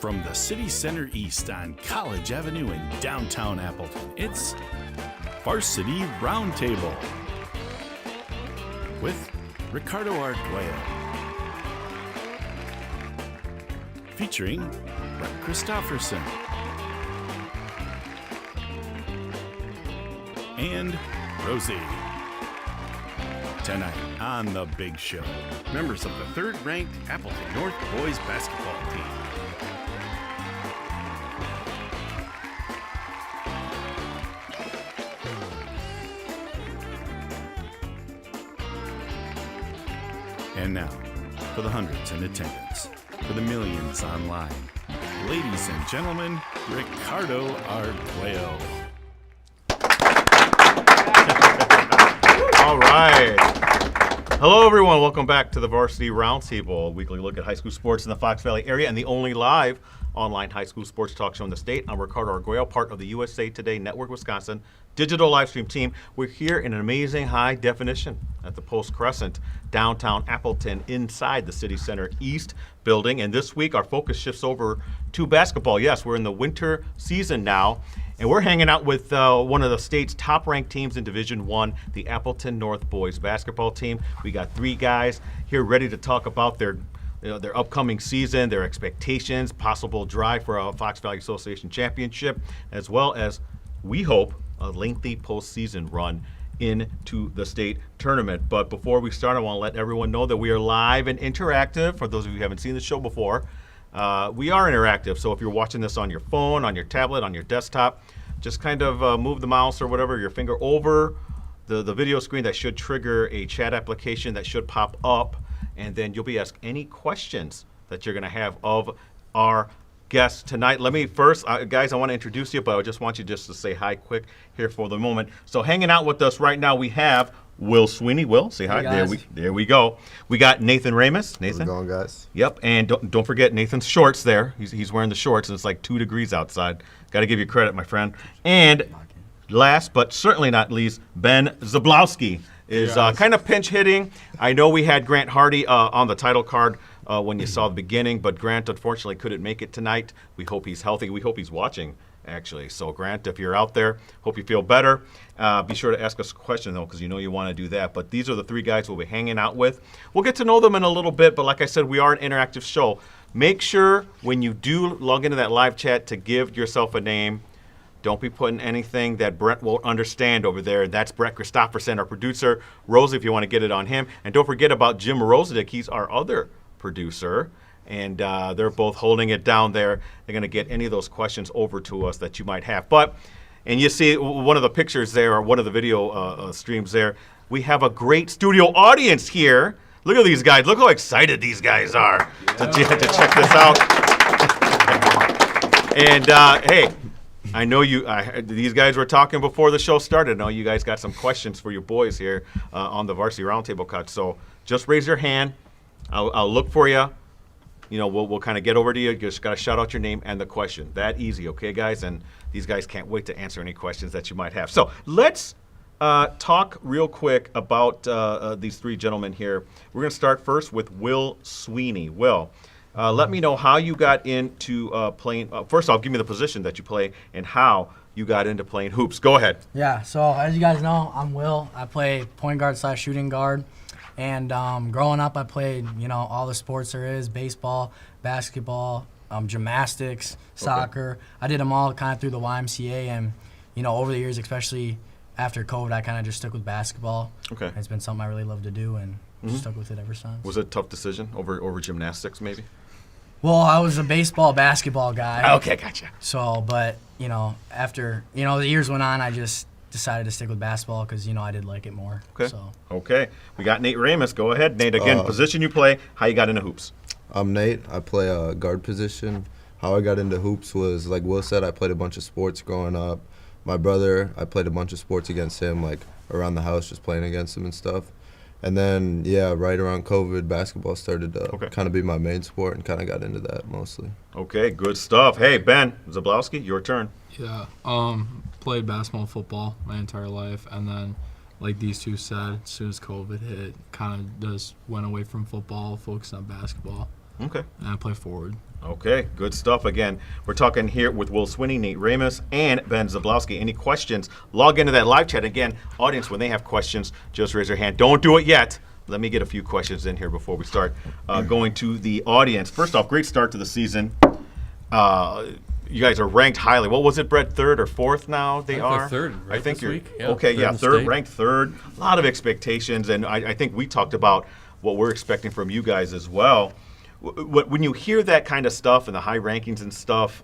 from the City Center East on College Avenue in downtown Appleton, it's Varsity Roundtable with Ricardo Arguello, featuring Christopherson and Rosie. Tonight on The Big Show, members of the third-ranked Appleton North boys basketball team. And now, for the hundreds in attendance, for the millions online, ladies and gentlemen, Ricardo Arguello. All right. Hello, everyone. Welcome back to the Varsity Roundtable, a weekly look at high school sports in the Fox Valley area and the only live online high school sports talk show in the state. I'm Ricardo Arguello, part of the USA Today Network Wisconsin digital live stream team. We're here in an amazing high definition at the Post Crescent, downtown Appleton, inside the City Center East building. And this week, our focus shifts over to basketball. Yes, we're in the winter season now. And we're hanging out with one of the state's top-ranked teams in Division I, the Appleton North boys basketball team. We got three guys here ready to talk about their upcoming season, their expectations, possible drive for a Fox Valley Association championship, as well as, we hope, a lengthy postseason run into the state tournament. But before we start, I want to let everyone know that we are live and interactive. For those of you who haven't seen the show before, we are interactive, so if you're watching this on your phone, on your tablet, on your desktop, just kind of move the mouse or whatever, your finger over the video screen. That should trigger a chat application that should pop up, and then you'll be asked any questions that you're going to have of our guests tonight. Let me first, guys, I want to introduce you, but I just want you just to say hi quick here for the moment. So hanging out with us right now, we have Will Sweeney. Will, say hi. Hey, there we go. We got Nathan Ramus. Nathan. How's it going, guys? Yep, and don't forget Nathan's shorts there. He's wearing the shorts, and it's like 2 degrees outside. Got to give you credit, my friend. And last but certainly not least, Ben Zablowski is kind of pinch hitting. I know we had Grant Hardy on the title card when you saw the beginning, but Grant unfortunately couldn't make it tonight. We hope he's healthy. We hope he's watching, actually. So, Grant, if you're out there, hope you feel better. Be sure to ask us a question, though, because you know you want to do that. But these are the three guys we'll be hanging out with. We'll get to know them in a little bit, but like I said, we are an interactive show. Make sure when you do log into that live chat to give yourself a name. Don't be putting anything that Brett won't understand over there. That's Brett Christopherson, our producer. Rosie, if you want to get it on him. And don't forget about Jim Rosandick. He's our other producer. And they're both holding it down there. They're going to get any of those questions over to us that you might have. And you see one of the pictures there, or one of the video streams there, we have a great studio audience here. Look at these guys. Look how excited these guys are to check this out. And, hey, I know these guys were talking before the show started. I know you guys got some questions for your boys here on the Varsity Roundtable cut. So just raise your hand. I'll look for you. You know, we'll kind of get over to you. You just got to shout out your name and the question. That easy, okay, guys? And these guys can't wait to answer any questions that you might have. So let's talk real quick about these three gentlemen here. We're going to start first with Will Sweeney. Will, let me know how you got into playing. First off, give me the position that you play and how you got into playing hoops. Go ahead. Yeah, so as you guys know, I'm Will. I play point guard / shooting guard. And growing up, I played, all the sports there is, baseball, basketball, gymnastics, soccer. Okay. I did them all kind of through the YMCA. And, over the years, especially after COVID, I kind of just stuck with basketball. Okay. It's been something I really love to do, and just stuck with it ever since. Was it a tough decision over gymnastics, maybe? Well, I was a basketball guy. Okay, gotcha. So, but, after, the years went on, I just decided to stick with basketball because, I did like it more. Okay. So. Okay. We got Nate Ramus. Go ahead, Nate. Again, position you play, how you got into hoops. I'm Nate. I play a guard position. How I got into hoops was, like Will said, I played a bunch of sports growing up. My brother, I played a bunch of sports against him, like around the house, just playing against him and stuff. And then, right around COVID, basketball started to kind of be my main sport and kind of got into that mostly. Okay, good stuff. Hey, Ben Zablowski, your turn. Yeah, played basketball and football my entire life, and then, like these two said, as soon as COVID hit, kind of just went away from football, focused on basketball. Okay. and I play forward. Okay, good stuff. Again, we're talking here with Will Sweeney, Nate Ramus, and Ben Zablowski. Any questions? Log into that live chat. Again, audience, when they have questions, just raise your hand. Don't do it yet. Let me get a few questions in here before we start going to the audience. First off, great start to the season. You guys are ranked highly. What was it, Brett? Third or fourth now? They are third. Right, I think this you're week? Yeah, okay. third Yeah, in the third, state. ranked third. A lot of expectations, and I think we talked about what we're expecting from you guys as well. When you hear that kind of stuff and the high rankings and stuff,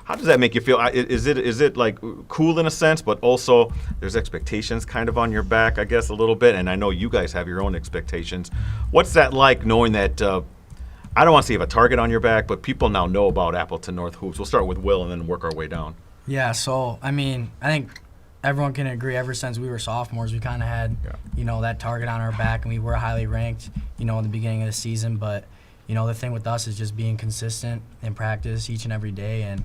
how does that make you feel? Is it like cool in a sense, but also there's expectations kind of on your back, I guess, a little bit? And I know you guys have your own expectations. What's that like, knowing that, I don't want to say you have a target on your back, but people now know about Appleton North hoops? We'll start with Will and then work our way down. Yeah, so, I mean, I think everyone can agree ever since we were sophomores, we kind of had, that target on our back, and we were highly ranked, in the beginning of the season. But, the thing with us is just being consistent in practice each and every day and,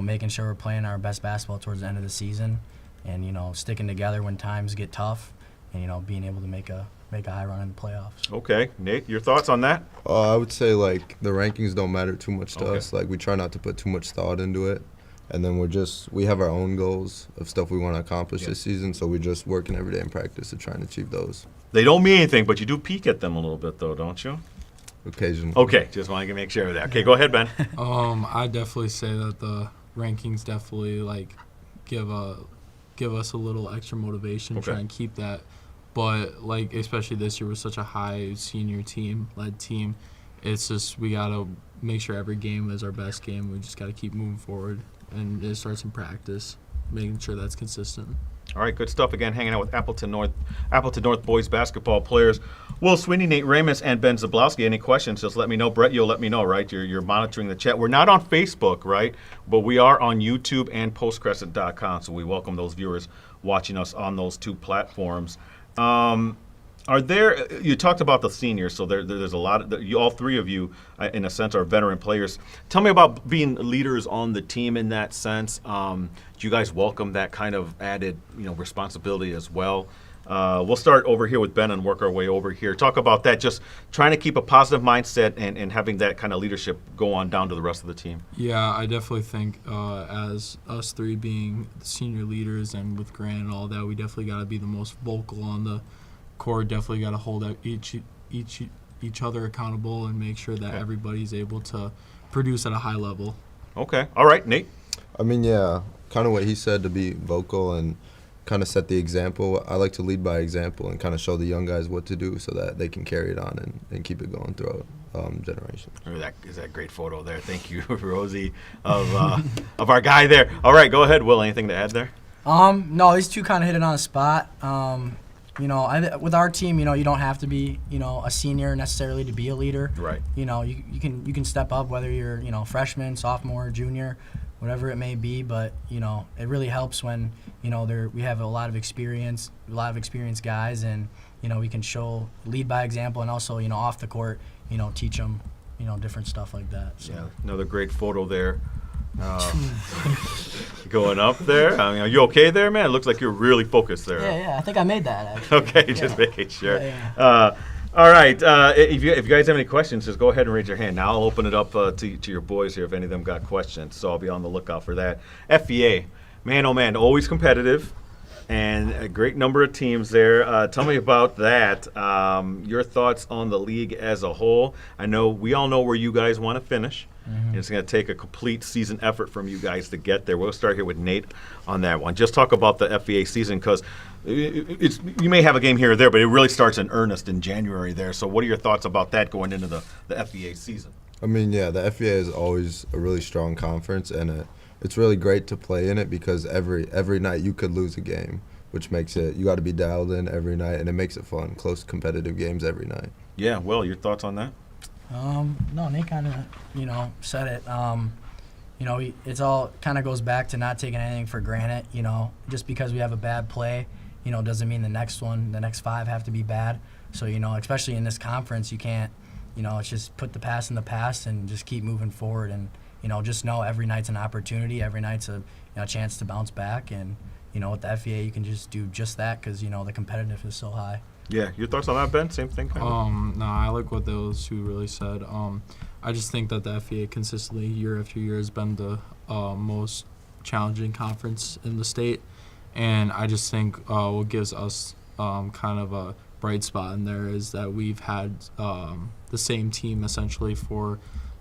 making sure we're playing our best basketball towards the end of the season and, sticking together when times get tough and, being able to make a high run in the playoffs. Okay, Nate, your thoughts on that? I would say, like, the rankings don't matter too much to Okay. us. Like, we try not to put too much thought into it. And then we have our own goals of stuff we want to accomplish this season, so we're just working every day in practice to try and achieve those. They don't mean anything, but you do peek at them a little bit, though, don't you? Occasionally. Okay, just want to make sure of that. Okay, go ahead, Ben. I definitely say that the rankings definitely give us a little extra motivation to Okay. try and keep that. But especially this year with such a high senior led team, it's just we gotta make sure every game is our best game. We just gotta keep moving forward, and it starts in practice, making sure that's consistent. All right, good stuff. Again, hanging out with Appleton North boys basketball players Will Sweeney, Nate Ramus, and Ben Zablowski. Any questions, just let me know. Brett, you'll let me know, right? You're monitoring the chat. We're not on Facebook, right? But we are on YouTube and postcrescent.com, so we welcome those viewers watching us on those two platforms. Are there? You talked about the seniors, so there's a lot. All three of you, in a sense, are veteran players. Tell me about being leaders on the team in that sense. Do you guys welcome that kind of added, responsibility as well? We'll start over here with Ben and work our way over here. Talk about that. Just trying to keep a positive mindset and having that kind of leadership go on down to the rest of the team. Yeah, I definitely think as us three being the senior leaders and with Grant and all that, we definitely got to be the most vocal on the court. Definitely got to hold each other accountable and make sure that everybody's able to produce at a high level. Okay. All right, Nate. I mean, yeah, kind of what he said, to be vocal and kind of set the example. I like to lead by example and kind of show the young guys what to do so that they can carry it on and keep it going throughout generations. Is that great photo there? Thank you, Rosie, of our guy there. All right, go ahead, Will. Anything to add there? No, these two kind of hit it on the spot. With our team, you don't have to be, a senior necessarily to be a leader. Right. You can step up whether you're, freshman, sophomore, junior, whatever it may be. But it really helps when we have a lot of experienced guys, and we can lead by example, and also off the court, teach them different stuff like that. So. Yeah, another great photo there. Going up there. I mean, are you okay there, man? It looks like you're really focused there. Yeah, I think I made that, actually. Okay, just making sure. Yeah. All right. If you guys have any questions, just go ahead and raise your hand. Now I'll open it up to your boys here if any of them got questions. So I'll be on the lookout for that. FVA, man, oh man, always competitive, and a great number of teams there. Tell me about that. Your thoughts on the league as a whole. I know we all know where you guys want to finish. Mm-hmm. It's going to take a complete season effort from you guys to get there. We'll start here with Nate on that one. Just talk about the FVA season, because you may have a game here or there, but it really starts in earnest in January there. So what are your thoughts about that going into the FVA season? I mean, yeah, the FVA is always a really strong conference, and it's really great to play in it because every night you could lose a game, which makes it, you got to be dialed in every night, and it makes it fun. Close competitive games every night. Yeah, Will, your thoughts on that? No, Nate kind of, said it. It's all kind of goes back to not taking anything for granted. Just because we have a bad play, doesn't mean the next 5 have to be bad. So, especially in this conference, you can't, it's just put the past in the past and just keep moving forward. And, just know every night's an opportunity. Every night's a chance to bounce back. And, with the FVA, you can just do just that because, the competitiveness is so high. Yeah, your thoughts on that, Ben? Same thing? Kind of? No, I like what those two really said. I just think that the FVA consistently year after year has been the most challenging conference in the state, and I just think what gives us kind of a bright spot in there is that we've had the same team essentially for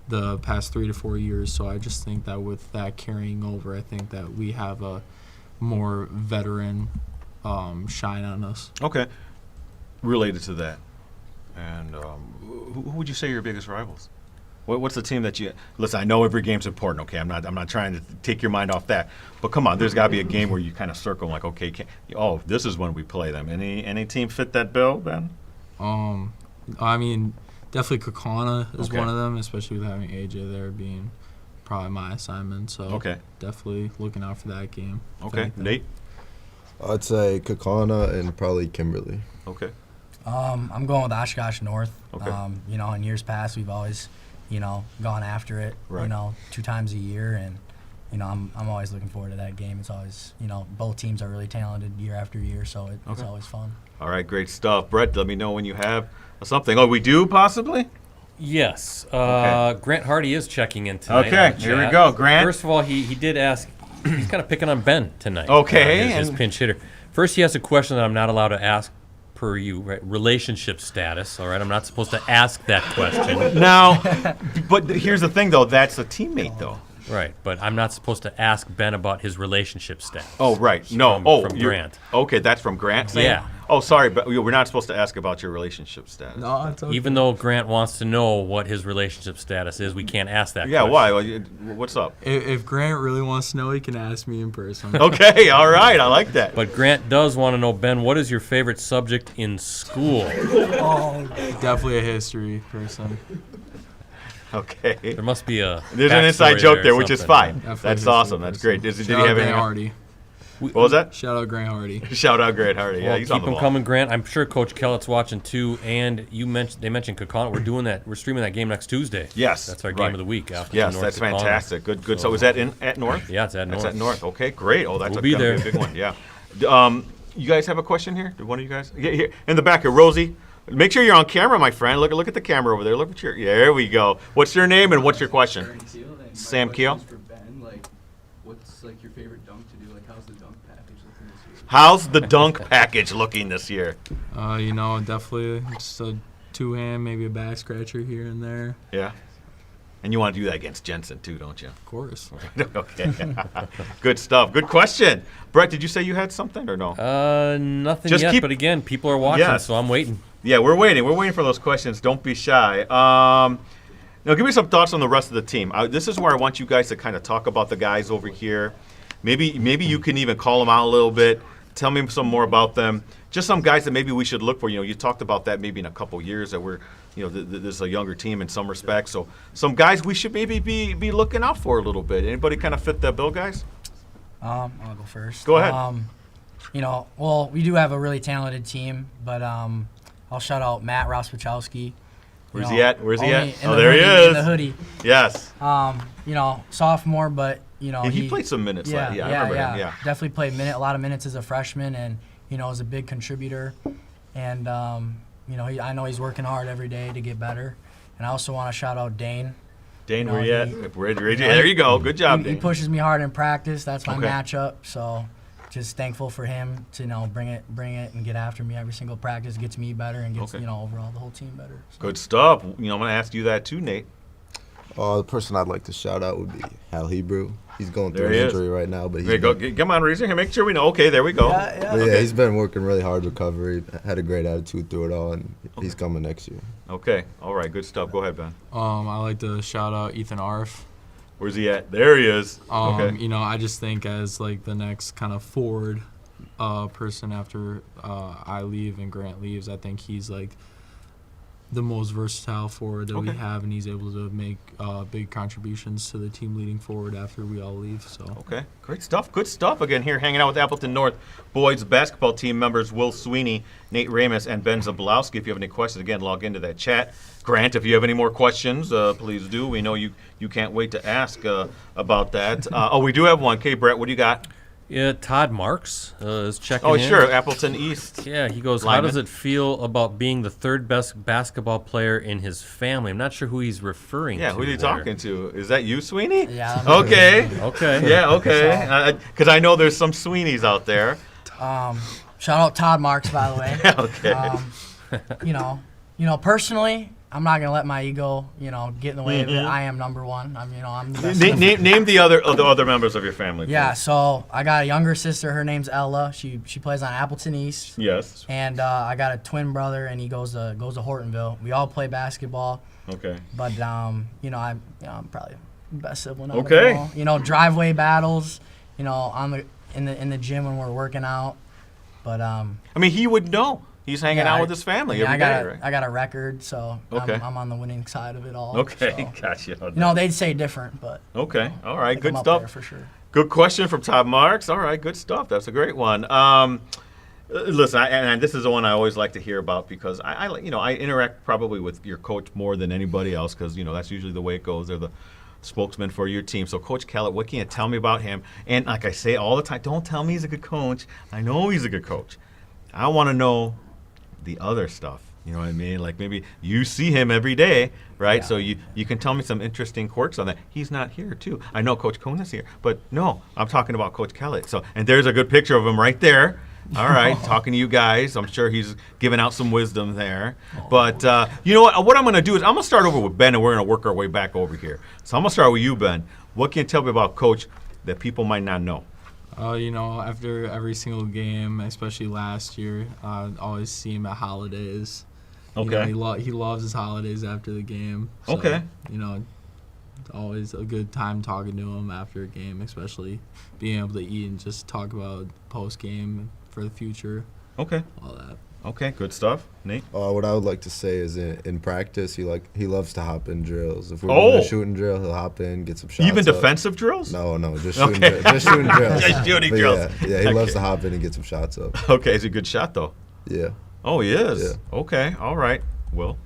the past 3 to 4 years. So I just think that with that carrying over, I think that we have a more veteran shine on us. Okay. Related to that, and who would you say are your biggest rivals? What's the team that you listen? I know every game's important. Okay, I'm not trying to take your mind off that, but come on, there's got to be a game where you kind of circle like, okay, this is when we play them. Any team fit that bill, Ben? I mean, definitely Kakana is Okay. one of them, especially with having AJ there being probably my assignment. So Okay. definitely looking out for that game. if Okay, anything. Nate. I'd say Kakana and probably Kimberly. Okay. I'm going with Oshkosh North. Okay. In years past, we've always, gone after it, Right. 2 times a year. And, I'm always looking forward to that game. It's always, both teams are really talented year after year, so it's Okay. always fun. All right, great stuff. Brett, let me know when you have something. Oh, we do possibly? Yes. Okay. Grant Hardy is checking in tonight. Okay, on the here we chat. go. Grant. First of all, he did ask, he's kind of picking on Ben tonight. Okay, His and- pinch hitter. First, he has a question that I'm not allowed to ask per you, right? Relationship status, all right? I'm not supposed to ask that question. Now, but here's the thing, though. That's a teammate, though. Right, but I'm not supposed to ask Ben about his relationship status. Oh, right. No. From you're- Grant. Okay, that's from Grant saying? Yeah. Oh, sorry, but we're not supposed to ask about your relationship status. No, it's okay. Even though Grant wants to know what his relationship status is, we can't ask that Yeah, question. why? What's up? If Grant really wants to know, he can ask me in person. Okay, all right. I like that. But Grant does want to know, Ben, what is your favorite subject in school? Definitely a history person. Okay. There must be a There's an backstory inside joke there, or which is something. fine. Definitely That's history awesome. That's person. great. Did he Shout have out any? Grant Hardy. What was that? Shout out Grant Hardy. Shout out Grant Hardy. Yeah, Well, he's keep on the them ball. coming, Grant. I'm sure Coach Kellett's watching too, and they mentioned Kakana. We're doing that. We're streaming that game next Tuesday. Yes, That's our right. game of the week. Appleton Yes, North that's Kakana. fantastic. Good. So is that at North? Yeah, it's at That's North. at North. Okay, great. Oh, that's We'll gonna be be there. a big one. Yeah. You guys have a question here? Did one of you guys? Yeah, here in the back here, Rosie. Make sure you're on camera, my friend. Look at the camera over there. Look at your. Yeah, there we go. What's your name and what's your question? Sam Keel. For Ben, what's your favorite dunk to do? How's the dunk package looking this year? How's the dunk package looking this year? Definitely just a two-hand, maybe a back scratcher here and there. Yeah. And you want to do that against Jensen too, don't you? Of course. Okay. Good stuff. Good question. Brett, did you say you had something or no? Nothing Just yet, keep- but again, people are watching, Yes. so I'm waiting. Yeah, we're waiting. We're waiting for those questions. Don't be shy. Now, give me some thoughts on the rest of the team. This is where I want you guys to kind of talk about the guys over here. Maybe you can even call them out a little bit. Tell me some more about them. Just some guys that maybe we should look for. You talked about that maybe in a couple years that we're, this is a younger team in some respects. So some guys we should maybe be looking out for a little bit. Anybody kind of fit that bill, guys? I'll go first. Go ahead. We do have a really talented team, but I'll shout out Matt Rospachowski. Where's he at? Where's he only at? in Oh, the there he hoodie- In the is. hoodie. Yes. Sophomore, but He played some minutes. I remember him. Yeah. Definitely played a lot of minutes as a freshman, and was a big contributor. And I know he's working hard every day to get better. And I also want to shout out Dane. Dane, No, where you at? he- There you go. Good job, He Dane. pushes me hard in practice. That's my Okay. matchup. So just thankful for him to bring it and get after me every single practice. Gets me better and gets Okay. overall the whole team better. So. Good stuff. I'm going to ask you that too, Nate. The person I'd like to shout out would be Hal Hebrew. He's going There through he an is. injury right now, but There you go. Come on, raise your hand. Make sure we know. Okay, there we go. But he's been working really hard recovery. Had a great attitude through it all, and he's coming next year. Okay. All right. Good stuff. Go ahead, Ben. I like to shout out Ethan Arf. Where's he at? There he is. Okay. I just think as the next kind of forward person after I leave and Grant leaves, I think he's the most versatile forward that we Okay. have, and he's able to make big contributions to the team leading forward after we all leave. So Okay. Great stuff. Good stuff. Again, here hanging out with Appleton North boys basketball team members Will Sweeney, Nate Ramus, and Ben Zablowski. If you have any questions, again, log into that chat. Grant, if you have any more questions, please do. We know you can't wait to ask about that. We do have one. Okay, Brett, what do you got? Yeah, Todd Marks is checking Oh, in. sure, Appleton East. Yeah, he goes, how Lineman. does it feel about being the third best basketball player in his family? I'm not sure who he's referring to. Yeah, who are you there. talking to? Is that you, Sweeney? Yeah. Okay. Okay. Yeah, okay. Because I know there's some Sweeneys out there. Shout out Todd Marks, by the way. Okay. Personally, I'm not gonna let my ego, get in the way of it. I am number one. I'm the best. Name the other members of your family. Yeah, please. so I got a younger sister. Her name's Ella. She plays on Appleton East. Yes. And I got a twin brother, and he goes to Hortonville. We all play basketball, Okay. but I'm probably the best sibling. out of Okay. them all. Driveway battles. On in the gym when we're working out. But I mean, he would know. He's hanging out with his family every day, right? I got a record, so Okay. I'm on the winning side of it all. Okay, so. gotcha. They'd say different, but Okay, all right, I think good I'm up stuff. there for sure. Good question from Todd Marks. All right, good stuff. That's a great one. Listen, and this is the one I always like to hear about because I interact probably with your coach more than anybody else because that's usually the way it goes. They're the spokesman for your team. So, Coach Kellett, what can you tell me about him? And like I say all the time, don't tell me he's a good coach. I know he's a good coach. I want to know the other stuff. You know what I mean? Like maybe you see him every day, right? Yeah. So you can tell me some interesting quirks on that. He's not here, too. I know Coach Kuhn is here, but no, I'm talking about Coach Kellett. So, and there's a good picture of him right there. All right, talking to you guys. I'm sure he's giving out some wisdom there. But you know what? What I'm going to do is I'm going to start over with Ben, and we're going to work our way back over here. So I'm going to start with you, Ben. What can you tell me about Coach that people might not know? After every single game, especially last year, I always see him at holidays. Okay. He loves his holidays after the game. So, Okay. It's always a good time talking to him after a game, especially being able to eat and just talk about post game for the future, Okay. all that. Okay, good stuff. Nate? What I would like to say is in practice, he loves to hop in drills. If we're Oh. doing a shooting drill, he'll hop in, get some shots. Even up. defensive drills? No, just shooting, Okay. just shooting drills. Just shooting But drills. Yeah, he loves Okay. to hop in and get some shots up. Okay, he's a good shot, though. Yeah. Oh, he is? Yeah. Okay, all right. Will?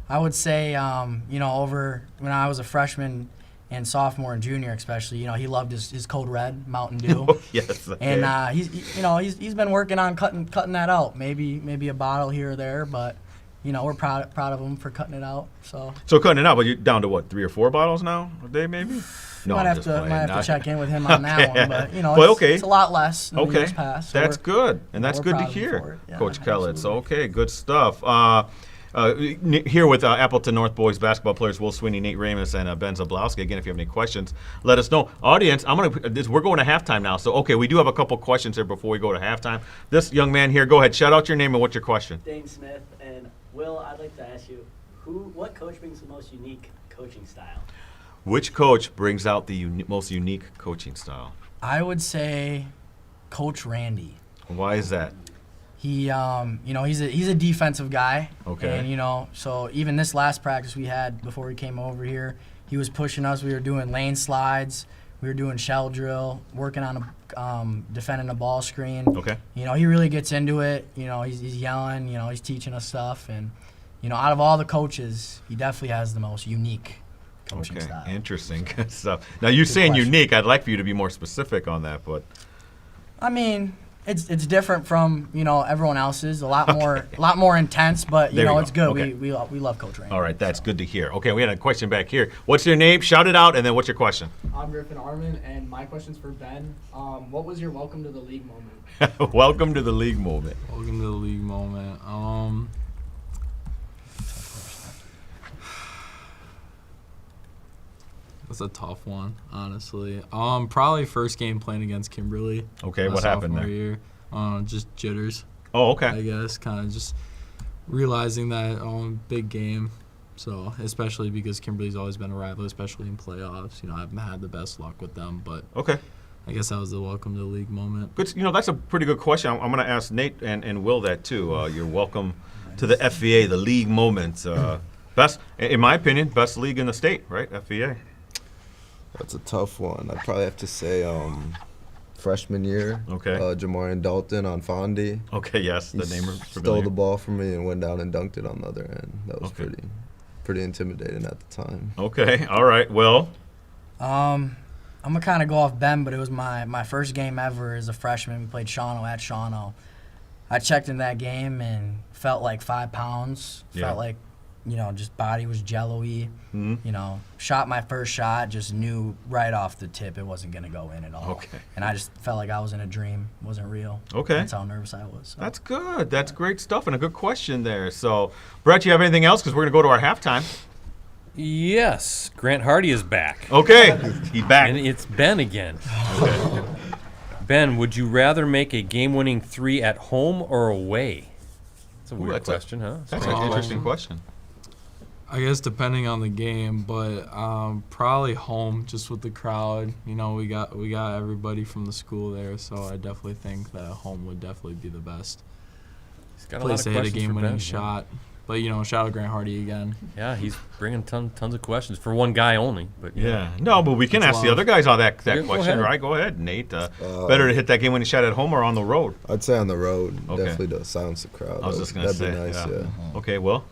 I would say, over when I was a freshman and sophomore and junior especially, he loved his Code Red Mountain Dew. Yes. Okay. And he's been working on cutting that out. Maybe a bottle here or there, but we're proud of him for cutting it out. So cutting it out, but you're down to what, 3 or 4 bottles now a day, maybe? No, might I'm have just to playing. check in with him on that Okay. one. But But okay. it's a lot less than the Okay, years past. So that's we're- good, and that's we're good to proud of him for hear, it. Yeah, Coach Kellett. So, absolutely. okay, good stuff. Here with Appleton North boys basketball players Will Sweeney, Nate Ramus, and Ben Zablowski. Again, if you have any questions, let us know. Audience, we're going to halftime now. So, okay, we do have a couple questions here before we go to halftime. This young man here, go ahead, shout out your name and what's your question? Dane Smith, and Will, I'd like to ask you, what coach brings the most unique coaching style? Which coach brings out the most unique coaching style? I would say Coach Randy. Why is that? He, he's a defensive guy. Okay. And, so even this last practice we had before we came over here, he was pushing us. We were doing lane slides. We were doing shell drill, working on defending a ball screen. Okay. He really gets into it. He's yelling. He's teaching us stuff. And, out of all the coaches, he definitely has the most unique coaching Okay, style. interesting. Good stuff. Now, you're saying question. unique. I'd like for you to be more specific on that, but I mean, it's different from everyone else's. A lot more intense, but There you it's go. good. Okay. We love Coach Randy. all right, that's good to hear. Okay, we had a question back here. What's your name? Shout it out, and then what's your question? I'm Griffin Arman, and my question's for Ben. What was your welcome to the league moment? Welcome to the league moment. Welcome to the league moment. That's a tough one, honestly. Probably first game playing against Kimberly. Okay, my what happened sophomore there? year. Just jitters, Oh, I okay. guess. Kind of just realizing that big game. So especially because Kimberly's always been a rival, especially in playoffs. I haven't had the best luck with them, but Okay. I guess that was the welcome to the league moment. Good. That's a pretty good question. I'm going to ask Nate and Will that too. You're welcome to the FVA, the league moment. Best, in my opinion, best league in the state, right? FVA. That's a tough one. I'd probably have to say freshman year. Okay. Jamarian Dalton on Fondy. Okay. Yes, the He name stole familiar. the ball from me and went down and dunked it on the other end. That was Okay. pretty intimidating at the time. Okay. All right. Well. I'm gonna kind of go off Ben, but it was my first game ever as a freshman. We played Shawano at Shawano. I checked in that game and felt like 5 pounds. Yeah. Felt like, just body was jello-y. Mhm. Shot my first shot, just knew right off the tip it wasn't gonna go in at all. Okay. And I just felt like I was in a dream. It wasn't real. Okay. That's how nervous I was. So. That's good. That's great stuff and a good question there. So, Brett, you have anything else? Because we're going to go to our halftime. Yes, Grant Hardy is back. Okay. He's back. And it's Ben again. Ben, would you rather make a game-winning 3 at home or away? That's a weird that's question, huh? That's an interesting question. I guess depending on the game, but probably home, just with the crowd. We got everybody from the school there, so I definitely think that home would definitely be the best He's got a lot place of to hit a questions for game-winning Ben, shot. But shout out Grant Hardy again. Yeah, he's bringing tons of questions for one guy only. But Yeah. No, but we can It's ask the love. other guys all that Yeah, go question, ahead. right? Go ahead, Nate. Better to hit that game when you shot at home or on the road? I'd say on the road, Okay. definitely to silence the crowd. I was just going to That'd say. be nice, yeah. Okay, well.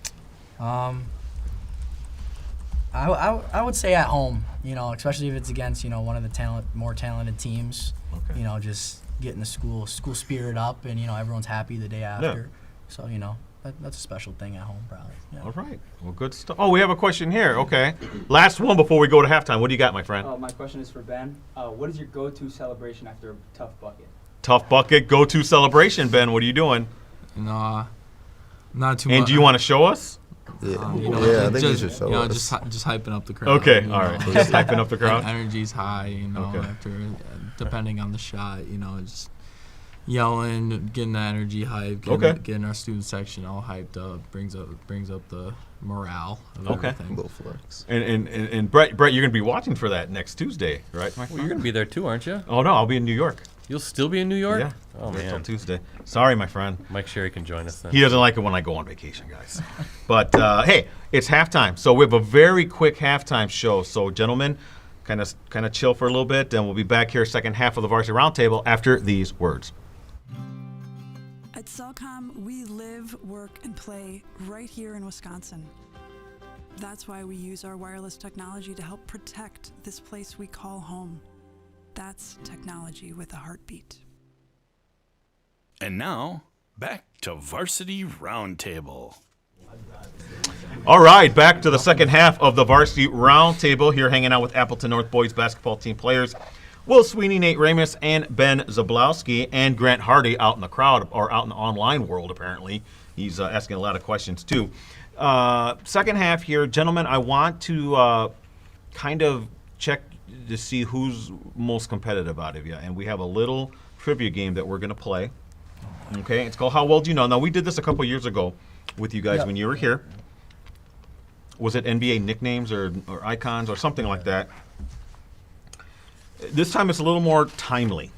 I would say at home, especially if it's against, one of the more talented teams. Okay. Just getting the school spirit up and, everyone's happy the day after. So, that's a special thing at home probably. Yeah. All right. Well, good stuff. Oh, we have a question here. Okay. Last one before we go to halftime. What do you got, my friend? My question is for Ben. What is your go-to celebration after a tough bucket? Tough bucket, go-to celebration, Ben. What are you doing? Nah, not too much. And do you want to show us? Yeah, just, I think you should show us. just hyping up the crowd. Okay, all right. Just hyping up the crowd? Energy's high, Okay. after depending on the shot, just yelling, getting the energy hype, getting our student section all hyped up, brings up the morale of everything. Little flex. And Brett, you're going to be watching for that next Tuesday, right? well, you're going to be there too, aren't you? Oh, no, I'll be in New York. You'll still be in New York? Yeah. Oh, Till man. Tuesday. Sorry, my friend. Mike Sherry can join us then. He doesn't like it when I go on vacation, guys. But, hey, it's halftime. So we have a very quick halftime show. So, gentlemen, kind of chill for a little bit, and we'll be back here second half of the Varsity Roundtable after these words. At Cellcom, we live, work, and play right here in Wisconsin. That's why we use our wireless technology to help protect this place we call home. That's technology with a heartbeat. And now, back to Varsity Roundtable. All right, back to the second half of the Varsity Roundtable here, hanging out with Appleton North boys basketball team players Will Sweeney, Nate Ramus, and Ben Zablowski, and Grant Hardy out in the crowd, or out in the online world, apparently. He's asking a lot of questions, too. Second half here, gentlemen, I want to kind of check to see who's most competitive out of you. And we have a little trivia game that we're going to play. Okay, it's called How Well Do You Know? Now, we did this a couple years ago with you guys when you were here. Was it NBA nicknames or icons or something like that? This time it's a little more timely,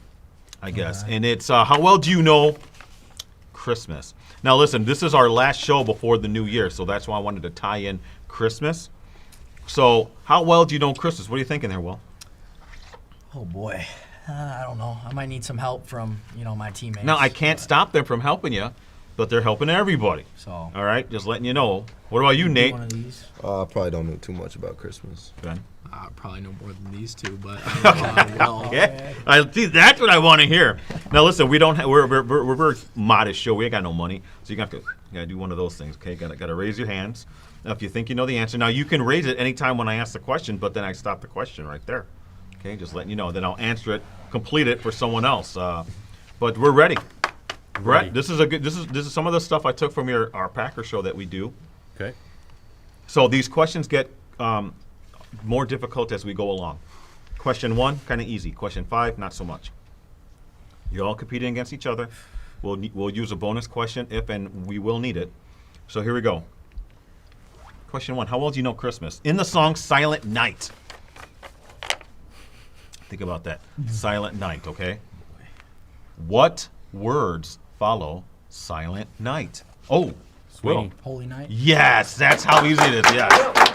I guess. And it's how well do you know Christmas? Now, listen, this is our last show before the new year, so that's why I wanted to tie in Christmas. So, how well do you know Christmas? What are you thinking there, Will? Oh boy, I don't know. I might need some help from my teammates. Now, I can't stop them from helping you, but they're helping everybody. So, all right, just letting you know. What about you, Nate? one of these. I probably don't know too much about Christmas. Ben? Probably no more than these two, but I don't know. Okay. See, that's what I want to hear. Now, listen, we don't. We're a very modest show. We ain't got no money, so you gotta do one of those things. Okay, gotta raise your hands. Now, if you think you know the answer, now you can raise it anytime when I ask the question, but then I stop the question right there. Okay, just letting you know. Then I'll answer it, complete it for someone else. But we're ready. Brett, this is some of the stuff I took from our Packer show that we do. Okay. So these questions get more difficult as we go along. Question 1, kind of easy. Question 5, not so much. You're all competing against each other. We'll use a bonus question if and we will need it. So here we go. Question 1, how well do you know Christmas? In the song Silent Night. Think about that. Silent Night, okay? What words follow Silent Night? Oh, Will. Holy Night. Yes, that's how easy it is. Yes.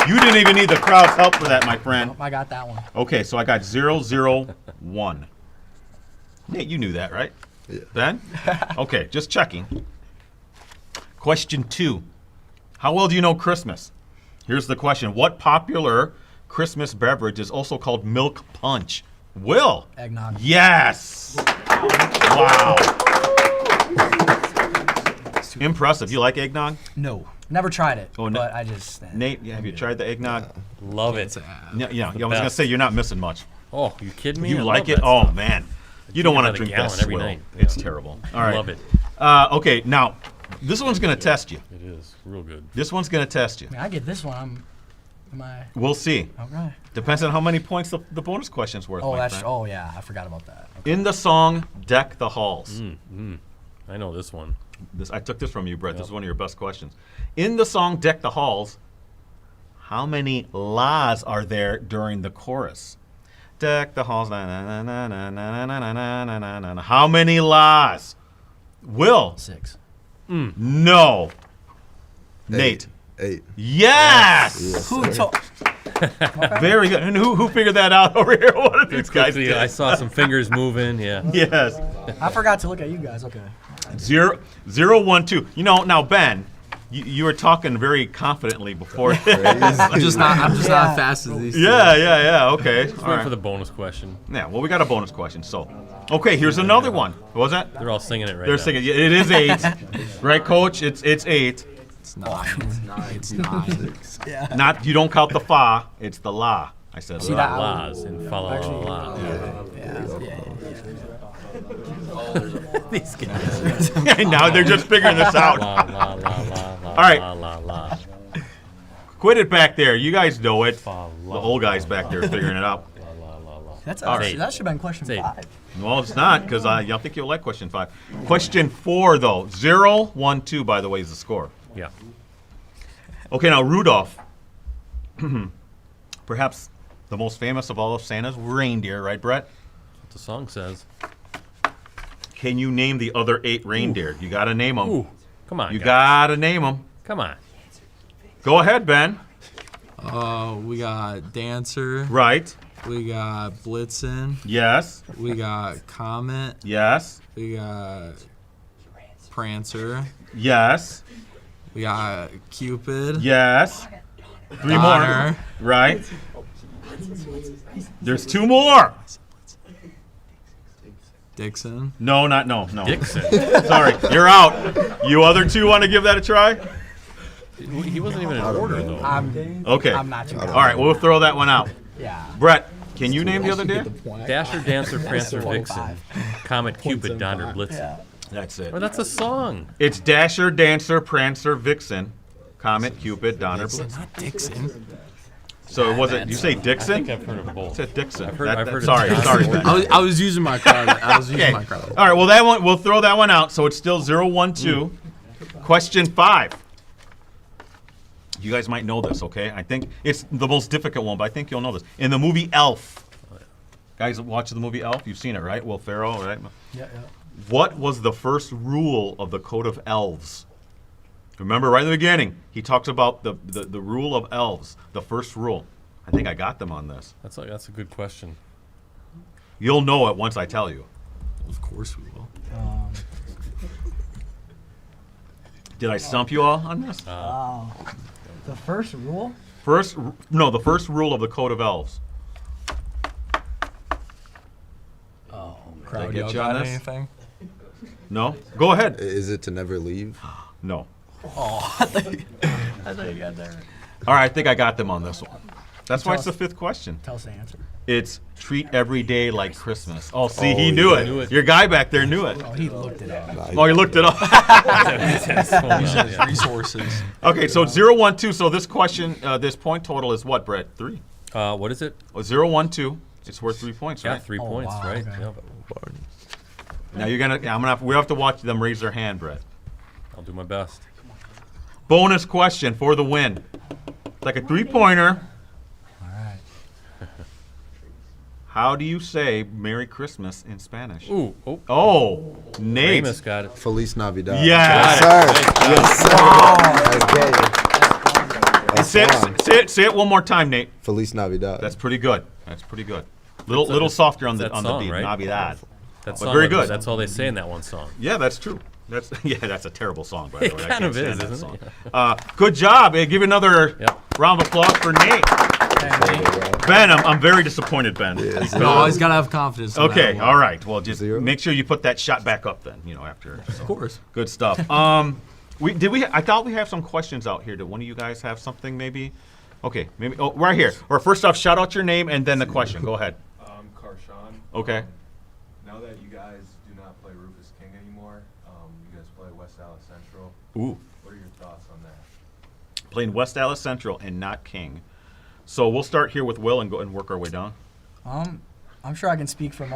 You didn't even need the crowd's help for that, my friend. Nope, I got that one. Okay, so I got 001. Nate, you knew that, right? Yeah. Ben? Okay, just checking. Question 2. How well do you know Christmas? Here's the question. What popular Christmas beverage is also called milk punch? Will. Eggnog. Yes. Wow. Impressive. You like eggnog? No. Never tried it, Oh, no. but I just... Nate, have you tried the eggnog? Love it. Yeah, I was going to say you're not missing much. Oh, you kidding me? You I like love it? that Oh, stuff. man. You don't want to about a drink that gallon every swill. night. It's Yeah. terrible. All right. Love it. Okay, now, this one's going to test you. It is real good. This one's going to test you. I mean, I get this one. Am I... We'll see. Okay. Depends on how many points the bonus question's worth. Oh, my that's... friend. Oh, yeah. I forgot about that. Okay. In the song Deck the Halls. I know this one. I took this from you, Brett. This is one of your best questions. In the song Deck the Halls, how many la's are there during the chorus? Deck the halls, na na na na na na na na na na na. How many la's? Will. 6. No. Nate. 8. Yes. Who told... Very good. And who figured that out over here? One of these guys Quickly, did. I saw some fingers moving. Yeah. Yes. I forgot to look at you guys. Okay. 0, 1, 2. You know, now Ben, you were talking very confidently before. I'm just not Yeah. as fast as these. Yeah. Okay. Let's All wait right. for the bonus question. Yeah. Well, we got a bonus question. So, okay, here's another one. What was that? They're all singing it right They're now. singing. Yeah, it is 8, right, Coach? It's 8. It's not. It's not. Yeah. Not you don't count the fa. It's the la. I said See la. that? La's and fa la la la. Yeah. These guys. Now they're just figuring this out. La la la la la. All right. La la la. Quit it back there. You guys know it. Fa, The la, old guys back there figuring it out. la la la la. That's All actually, right. that should have been question It's 8. 5. Well, it's not because I think you'll like question 5. Question 4 though. 0, 1, 2. By the way, is the score. Yeah. Okay, now Rudolph, perhaps the most famous of all of Santa's reindeer, right, Brett? What the song says. Can you name the other 8 reindeer? You got to name them. Ooh, come on. You guys. got to name them. Come on. Go ahead, Ben. We got Dancer. Right. We got Blitzen. Yes. We got Comet. Yes. We got Prancer. Yes. We got Cupid. Yes. 3 Donner. more. Right. There's 2 more. Dixon. No. Dixon. Sorry, you're out. You other 2 want to give that a try? He wasn't even in order though. Okay. I'm not too All right, we'll throw that one out. Yeah. Brett, can you name the other deer? Dasher, Dancer, Prancer, 25. Vixen, Comet, Cupid, Donner, Blitzen. That's it. Well, that's a song. It's Dasher, Dancer, Prancer, Vixen, Comet, Cupid, Donner, Blitzen. Not Dixon. So it wasn't. You say I Dixon? think I've heard of It both. said Dixon. I've heard it Sorry, twice. Ben. I was using my card. Okay. All right. Well, that one we'll throw that one out. So it's still 0, 1, 2. Question 5. You guys might know this, okay? I think it's the most difficult one, but I think you'll know this. In the movie Elf, guys watch the movie Elf. You've seen it, right? Will Ferrell, right? Yeah. What was the first rule of the Code of Elves? Remember, right in the beginning, he talks about the rule of elves, the first rule. I think I got them on this. That's a good question. You'll know it once I tell you. Of course we will. Did I stump you all on this? The first rule? The first rule of the Code of Elves. Crowd, get y'all you on got this? anything? No? Go ahead. Is it to never leave? No. I thought you got that right. All right, I think I got them on this one. That's why Tell it's the us. 5th question. Tell us the answer. It's treat every day like Christmas. Oh, see, Oh, he knew yeah. it. Knew it. Your guy back there knew it. Oh, he looked it up. Oh, he looked it up. Resources. Okay, so 0, 1, 2. So this question, this point total is what, Brett? 3. What is it? Oh, 0, 1, 2. It's worth 3 points, Yeah, right? 3 Oh, points, wow, right? okay. Yep. Now we have to watch them raise their hand, Brett. I'll do my best. Bonus question for the win. It's like a 3-pointer. All right. How do you say Merry Christmas in Spanish? Ooh, oh, Oh, Nate. Ramus got it. Feliz Navidad. Yes. Yes, sir. That's good. Say it one more time, Nate. Feliz Navidad. That's pretty good. That's pretty good. Little softer on the that song, beat. right? Navidad. That's But very good. That's all they say in that one song. Yeah, that's true. That's a terrible song, by the It way. I kind can't of stand is, that isn't song. Good job. Hey, give another Yep. round of applause for Nate. Ben, I'm very disappointed, Ben. You always gotta have confidence. in Okay, that one. all right. Well, just 0. make sure you put that shot back up then. After. Of course. Good stuff. I thought we have some questions out here. Did one of you guys have something maybe? Okay, maybe. Oh, right here. Or first off, shout out your name and then the question. Go ahead. Carshawn. Okay. Now that you guys do not play Rufus King anymore, you guys play West Dallas Central. Ooh. What are your thoughts on that? Playing West Dallas Central and not King. So we'll start here with Will and go and work our way down. I'm sure I can speak for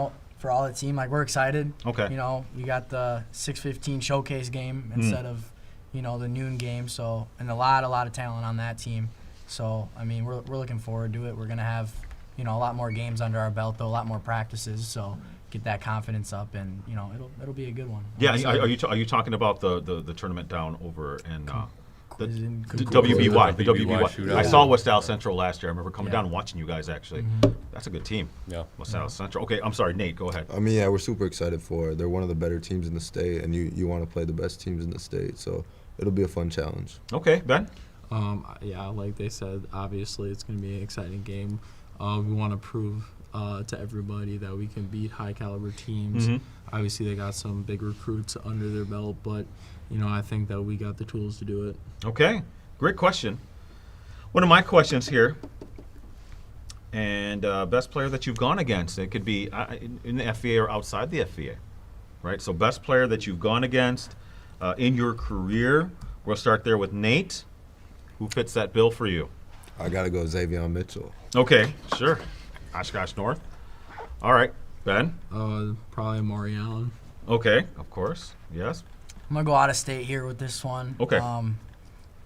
all the team. Like, we're excited. Okay. We got the 6:15 showcase game instead of, the noon game. So, and a lot of talent on that team. So, I mean, we're looking forward to it. We're gonna have, a lot more games under our belt, though, a lot more practices. So, get that confidence up, and it'll be a good one. Yeah. Are you talking about the tournament down over in the WBY. WBY? The WBY WBY. shootout. I saw West Dallas Central last year. I remember coming down and watching you guys actually. Mm-hmm. That's a good team. Yeah. West Dallas Central. Okay, I'm sorry, Nate. Go ahead. I mean, yeah, we're super excited for it. They're one of the better teams in the state, and you want to play the best teams in the state. So it'll be a fun challenge. Okay, Ben. Yeah, like they said, obviously it's going to be an exciting game. We want to prove to everybody that we can beat high caliber teams. Mhm. Obviously, they got some big recruits under their belt, but I think that we got the tools to do it. Okay, great question. One of my questions here, and best player that you've gone against. It could be in the FVA or outside the FVA, right? So best player that you've gone against in your career. We'll start there with Nate. Who fits that bill for you? I got to go Xavier Mitchell. Okay, sure. Oshkosh North. All right, Ben. Probably Maury Allen. Okay, of course. Yes. I'm gonna go out of state here with this one. Okay.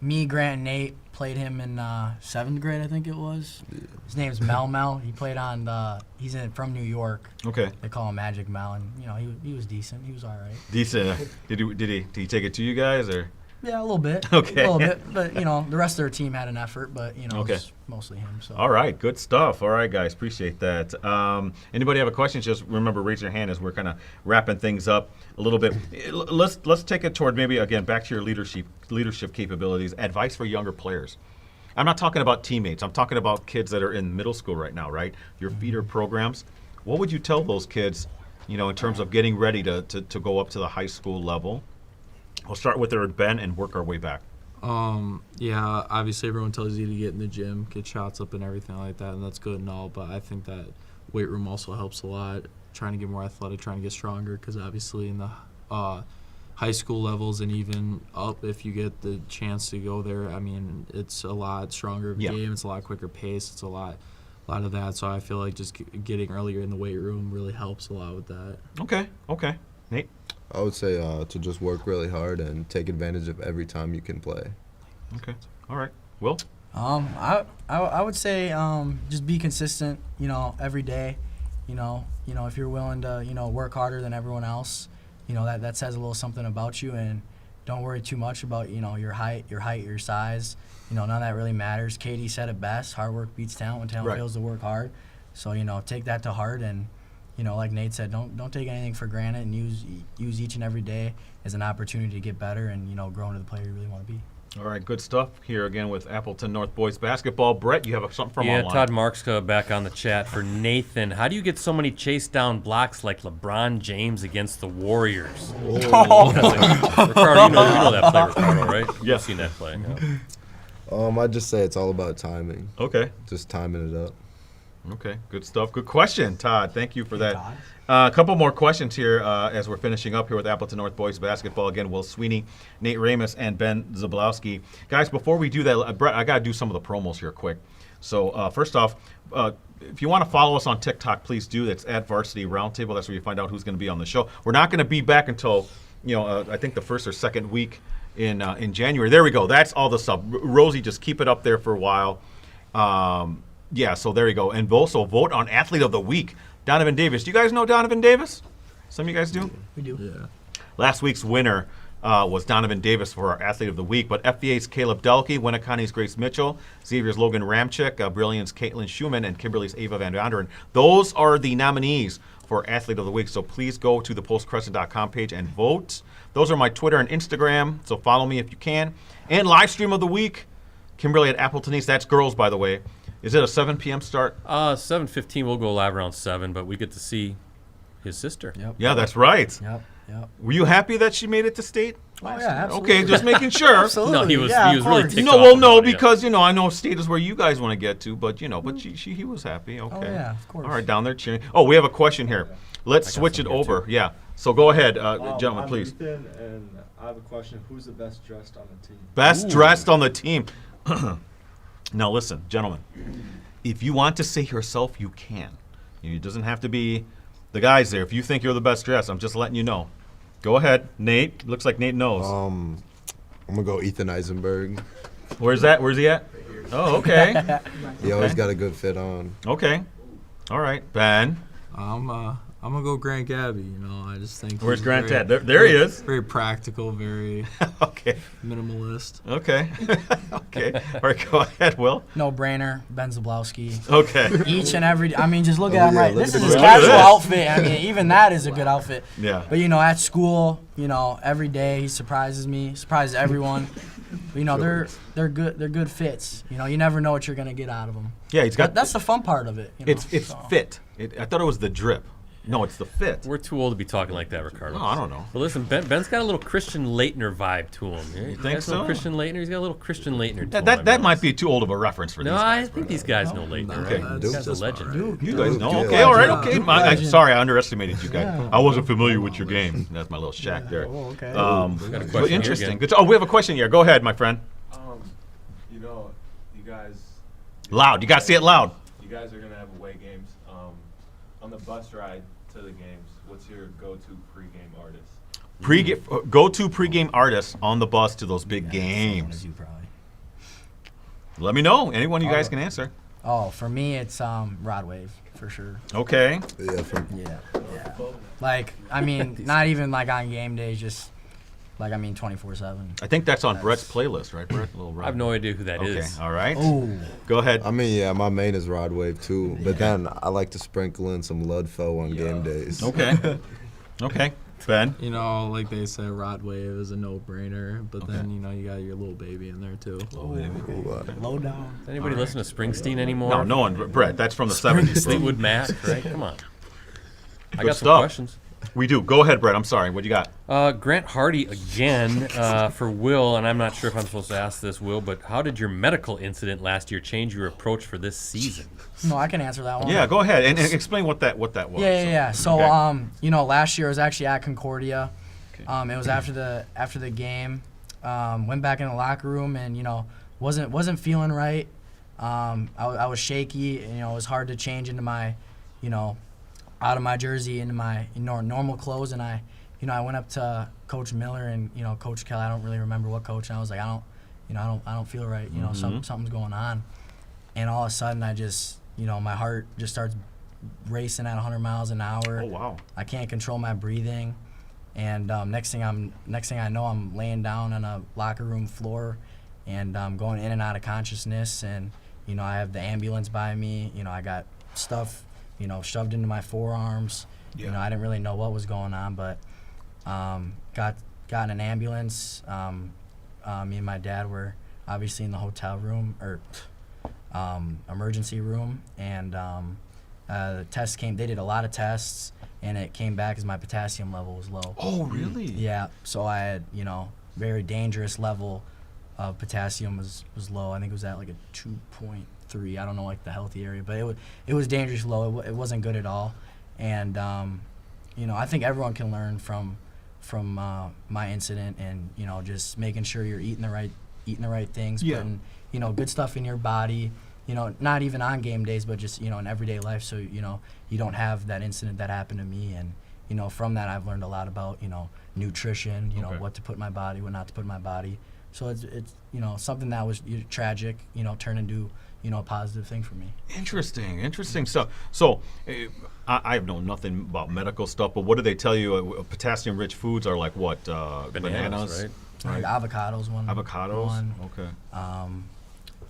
Me, Grant, and Nate played him in 7th grade, I think it was. His name's Mel. He played on he's from New York. Okay. They call him Magic Mel, and he was decent. He was all right. Decent. Did he take it to you guys or? Yeah, a little bit. Okay. A little bit, but the rest of their team had an effort, but Okay. it's mostly him. So. All right, good stuff. All right, guys, appreciate that. Anybody have a question? Just remember, raise your hand as we're kind of wrapping things up a little bit. Let's take it toward maybe again back to your leadership capabilities. Advice for younger players. I'm not talking about teammates. I'm talking about kids that are in middle school right now, right? Your feeder programs. What would you tell those kids, in terms of getting ready to go up to the high school level? We'll start with Ben and work our way back. Yeah, obviously everyone tells you to get in the gym, get shots up and everything like that, and that's good and all, but I think that weight room also helps a lot, trying to get more athletic, trying to get stronger, because obviously in the high school levels and even up, if you get the chance to go there, I mean, it's a lot stronger of a game, it's a lot quicker pace, it's a lot of that, so I feel like just getting earlier in the weight room really helps a lot with that. Okay. Nate? I would say to just work really hard and take advantage of every time you can play. Okay. All right. Will? I would say just be consistent, every day. If you're willing to, work harder than everyone else, that says a little something about you, and don't worry too much about, your height, your size. None of that really matters. Katie said it best, hard work beats talent when talent fails to work hard. So, take that to heart, and like Nate said, don't take anything for granted, and use each and every day as an opportunity to get better and grow into the player you really want to be. All right, good stuff here again with Appleton North boys basketball. Brett, you have something from online. Todd Marks back on the chat for Nathan. How do you get so many chase down blocks like LeBron James against the Warriors? Ricardo, you know that play, Ricardo, right? Yes. You've seen that play. Yeah. I'd just say it's all about timing. Okay. Just timing it up. Okay, good stuff. Good question, Todd. Thank you for that. A couple more questions here as we're finishing up here with Appleton North boys basketball. Again, Will Sweeney, Nate Ramus, and Ben Zablowski. Guys, before we do that, Brett, I got to do some of the promos here quick. So first off, if you want to follow us on TikTok, please do. That's at Varsity Roundtable. That's where you find out who's going to be on the show. We're not going to be back until, I think the first or second week in January. There we go. That's all the stuff. Rosie, just keep it up there for a while. Yeah, so there you go. And also vote on Athlete of the Week, Donovan Davis. Do you guys know Donovan Davis? Some of you guys do? We do. Yeah. Last week's winner was Donovan Davis for our Athlete of the Week, but FVA's Caleb Delkey, Winneconne's Grace Mitchell, Xavier's Logan Ramchick, Brilliant's Caitlin Schumann, and Kimberly's Ava Van Vanderen. Those are the nominees for Athlete of the Week, so please go to the postcrescent.com page and vote. Those are my Twitter and Instagram, so follow me if you can. And live stream of the week, Kimberly at Appleton East. That's girls, by the way. Is it a 7 p.m. start? 7:15. We'll go live around 7, but we get to see his sister. Yep. Yeah, that's right. Yep. Were you happy that she made it to state? Oh yeah, absolutely. Okay, just making sure. Absolutely. No, he was Yeah, he of was really course. ticked No, off well, about it, yeah. because I know state is where you guys want to get to, but he was happy. Okay. Oh yeah, of course. All right, down there cheering. Oh, we have a question here. Let's switch it over. Yeah. So go ahead, gentlemen, I'm please. Ethan, and I have a question. Who's the best dressed on the team? Best dressed on the team. Now listen, gentlemen. If you want to say yourself, you can. It doesn't have to be the guys there. If you think you're the best dressed, I'm just letting you know. Go ahead, Nate. Looks like Nate knows. I'm gonna go Ethan Eisenberg. Where's that? Where's he at? Oh, okay. He always got a good fit on. Okay. All right, Ben. I'm gonna go Grant Gabby. I just think. Where's he's Grant very- at? There he is. Very practical, very Okay. minimalist. Okay. Okay. All right, go ahead, Will. No brainer. Ben Zablowski. Okay. Each and every. I mean, just look at him. yeah, Right. look This at is his the- look at casual this. outfit. I mean, even that is a good outfit. Yeah. But at school, every day he surprises me, surprises everyone. They're good. They're good fits. You never know what you're gonna get out of them. Yeah, he's got. That's the fun part of it. It's so. fit. I thought it was the drip. No, it's the fit. We're too old to be talking like that, Ricardo. Oh, I don't know. But listen, Ben's got a little Christian Leitner vibe to him. You think guys know so? Christian Leitner? He's got a little Christian Leitner to him. That might be too old of a reference for No, these guys. I think these guys know Leitner. Okay. Right? This guy's a legend. You guys know? Yeah. Okay, all right, okay. Duke I'm legend. sorry, I underestimated you guys. Yeah. I wasn't familiar with your game. That's my little shack there. Oh, okay. got a question But here interesting. again. Good. Oh, we have a question here. Go ahead, my friend. You guys. Loud. You got to say it loud. You guys are gonna have away games. On the bus ride to the games, what's your go-to pregame artist? Go-to pregame artists on the bus to those big games. You probably. Let me know. Anyone you guys can answer. Oh, for me, it's Rod Wave for sure. Okay. Yeah, Yeah. Like, I mean, not even like on game days, just 24/7. I think that's on Brett's playlist, right, Brett? I have no idea who that Okay. is. All right. Oh, Go ahead. I mean, yeah, my main is Rod Wave too, but then I like to sprinkle in some Ludfo on game days. Okay. Okay. Ben. Like they say, Rod Wave is a no-brainer, but then you got your little baby in there too. low down. Does anybody listen to Springsteen anymore? No, no one. Brett, that's from the 70s. bro. Fleetwood Mac, right? Come on. I Good got some stuff. questions. We do. Go ahead, Brett. I'm sorry. What you got? Grant Hardy again for Will, and I'm not sure if I'm supposed to ask this, Will, but how did your medical incident last year change your approach for this season? No, I can answer that one. Yeah, go ahead and explain what that was. Yeah. So, okay. last year I was actually at Concordia. It was after the game. Went back in the locker room and wasn't feeling right. I was shaky. And, it was hard to change into my, out of my jersey into my normal clothes. And I went up to Coach Miller and Coach Kelly. I don't really remember what coach. And I was like, I don't feel right. Something's going on. And all of a sudden I just my heart just starts racing at 100 miles an hour. Oh wow! I can't control my breathing, and next thing I know, I'm laying down on a locker room floor, and I'm going in and out of consciousness. And I have the ambulance by me. I got stuff shoved into my forearms. Yeah. I didn't really know what was going on, but got in an ambulance. Me and my dad were obviously in the hotel room or emergency room, and the test came. They did a lot of tests, and it came back as my potassium level was low. Oh, really? Yeah. So I had very dangerous level of potassium was low. I think it was at like a 2.3. I don't know like the healthy area, but it was dangerous low. It wasn't good at all, and I think everyone can learn from my incident, and just making sure you're eating the right things, Yeah. putting good stuff in your body, not even on game days, but just in everyday life, so you don't have that incident that happened to me. And from that I've learned a lot about nutrition, Okay. what to put in my body, what not to put in my body. So it's something that was tragic, turned into a positive thing for me. Interesting stuff. So, I have known nothing about medical stuff, but what do they tell you? Potassium-rich foods are like what? Bananas, right? Like avocados one. Avocados. One. Okay.